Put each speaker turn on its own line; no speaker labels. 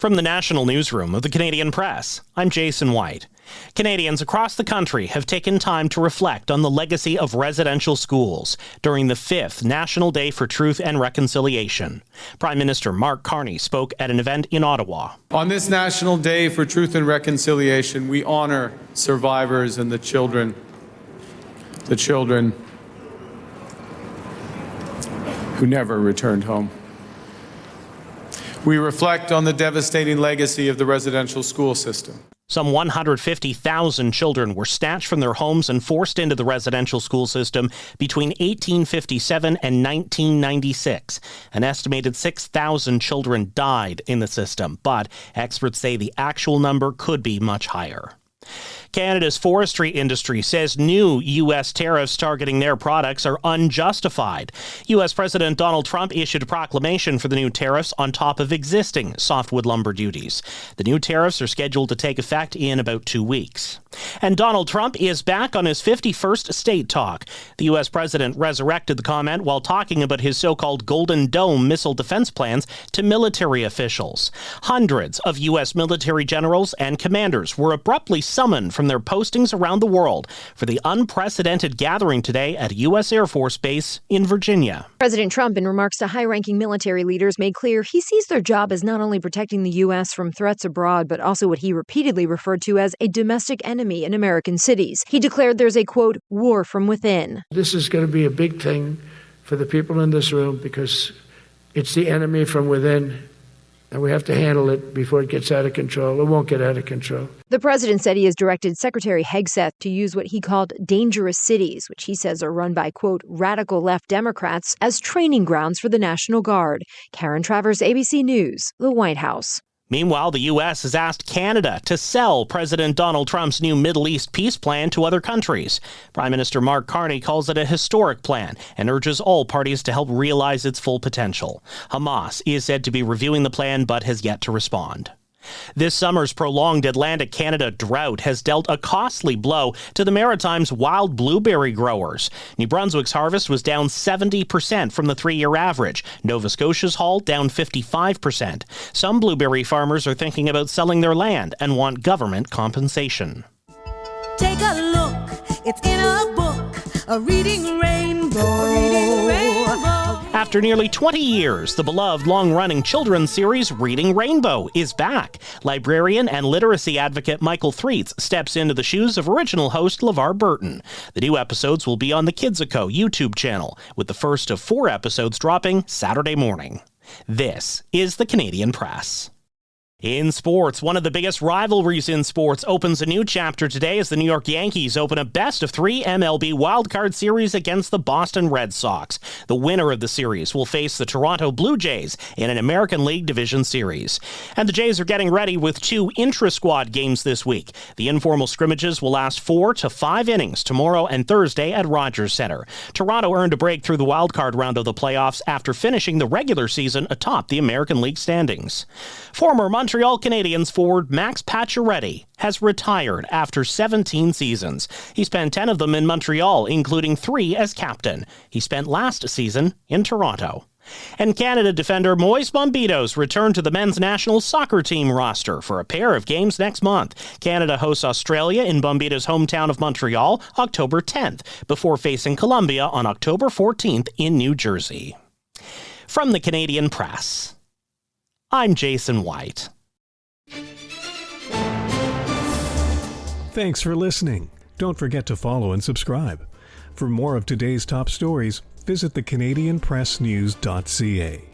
From the National Newsroom of the Canadian Press, I'm Jason White. Canadians across the country have taken time to reflect on the legacy of residential schools during the 5th National Day for Truth and Reconciliation. Prime Minister Mark Carney spoke at an event in Ottawa.
On this National Day for Truth and Reconciliation, we honor survivors and the children who never returned home. We reflect on the devastating legacy of the residential school system.
Some 150,000 children were snatched from their homes and forced into the residential school system between 1857 and 1996. An estimated 6,000 children died in the system, but experts say the actual number could be much higher. Canada's forestry industry says new U.S. tariffs targeting their products are unjustified. U.S. President Donald Trump issued a proclamation for the new tariffs on top of existing softwood lumber duties. The new tariffs are scheduled to take effect in about 2 weeks. And Donald Trump is back on his 51st state talk. The U.S. president resurrected the comment while talking about his so-called Golden Dome missile defense plans to military officials. Hundreds of U.S. military generals and commanders were abruptly summoned from their postings around the world for the unprecedented gathering today at a U.S. Air Force Base in Virginia.
President Trump, in remarks to high-ranking military leaders, made clear he sees their job as not only protecting the U.S. from threats abroad, but also what he repeatedly referred to as a domestic enemy in American cities. He declared there's a, quote, war from within.
This is going to be a big thing for the people in this room because it's the enemy from within. And we have to handle it before it gets out of control. It won't get out of control.
The president said he has directed Secretary Hegseth to use what he called dangerous cities, which he says are run by, quote, radical left Democrats, as training grounds for the National Guard. Karen Travers, ABC News, the White House.
Meanwhile, the U.S. has asked Canada to sell President Donald Trump's new Middle East peace plan to other countries. Prime Minister Mark Carney calls it a historic plan and urges all parties to help realize its full potential. Hamas is said to be reviewing the plan but has yet to respond. This summer's prolonged Atlantic Canada drought has dealt a costly blow to the Maritime's wild blueberry growers. New Brunswick's harvest was down 70% from the 3-year average. Nova Scotia's haul down 55%. Some blueberry farmers are thinking about selling their land and want government compensation.
Take a look, it's in a book, a reading rainbow.
After nearly 20 years, the beloved long-running children's series Reading Rainbow is back. Librarian and literacy advocate Michael Threets steps into the shoes of original host LeVar Burton. The new episodes will be on the Kidsico YouTube channel, with the first of 4 episodes dropping Saturday morning. This is the Canadian Press. In sports, one of the biggest rivalries in sports opens a new chapter today as the New York Yankees open a best-of-3 MLB wildcard series against the Boston Red Sox. The winner of the series will face the Toronto Blue Jays in an American League Division Series. And the Jays are getting ready with 2 intra-squad games this week. The informal scrimmages will last 4 to 5 innings tomorrow and Thursday at Rogers Centre. Toronto earned a break through the wildcard round of the playoffs after finishing the regular season atop the American League standings. Former Montreal Canadiens forward Max Pacioretty has retired after 17 seasons. He spent 10 of them in Montreal, including 3 as captain. He spent last season in Toronto. And Canada defender Moise Bombitos returned to the men's national soccer team roster for a pair of games next month. Canada hosts Australia in Bombitos' hometown of Montreal October 10th, before facing Colombia on October 14th in New Jersey. From the Canadian Press, I'm Jason White.
Thanks for listening. Don't forget to follow and subscribe. For more of today's top stories, visit thecanadianpressnews.ca.